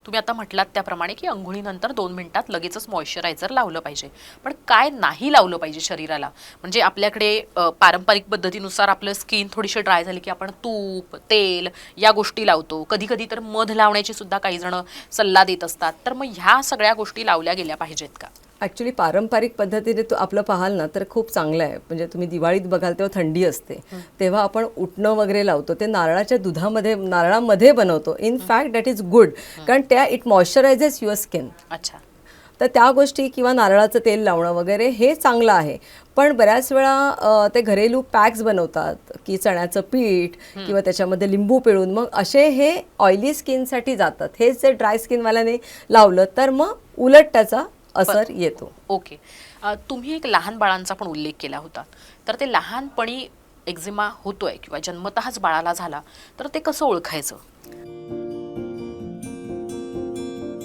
तुम्ही आता म्हटलात त्याप्रमाणे की अंघोळीनंतर 2 मिनिटात लगेचच मॉइश्चरायझर लावलं पाहिजे, पण काय नाही लावलं पाहिजे शरीराला? म्हणजे आपल्याकडे पारंपरिक पद्धतीनुसार आपलं स्किन थोडीशी ड्राय झाली की आपण तूप, तेल या गोष्टी लावतो. कधी कधी तर मध लावण्याची सुद्धा काही जण सल्ला देत असतात. तर मग ह्या सगळ्या गोष्टी लावल्या गेल्या पाहिजेत का? ॲक्च्युली पारंपरिक पद्धतीने तो आपलं पाहाल ना तर खूप चांगलं आहे. म्हणजे तुम्ही दिवाळीत बघाल तेव्हा थंडी असते, तेव्हा आपण उटणं वगैरे लावतो, ते नारळाच्या दुधामध्ये नारळामध्ये बनवतो. In fact that is good, कारण त्या इट मॉइश्चरायझेस युअर स्किन. अच्छा. तर त्या गोष्टी किंवा नारळाचं तेल लावणं वगैरे हे चांगलं आहे. पण बऱ्याच वेळा ते घरेलू पॅक्स बनवतात की चण्याचं पीठ किंवा त्याच्यामध्ये लिंबू पिळून, मग असे हे ऑइली स्किनसाठी जातात. हेच जर ड्राय स्किनवाल्याने लावलं तर मग उलट त्याचा असर येतो. ओके. तुम्ही एक लहान बाळांचा पण उल्लेख केला होता. तर ते लहानपणी एक्झिमा होतोय किंवा जन्मतःच बाळाला झाला तर ते कसं ओळखायचं?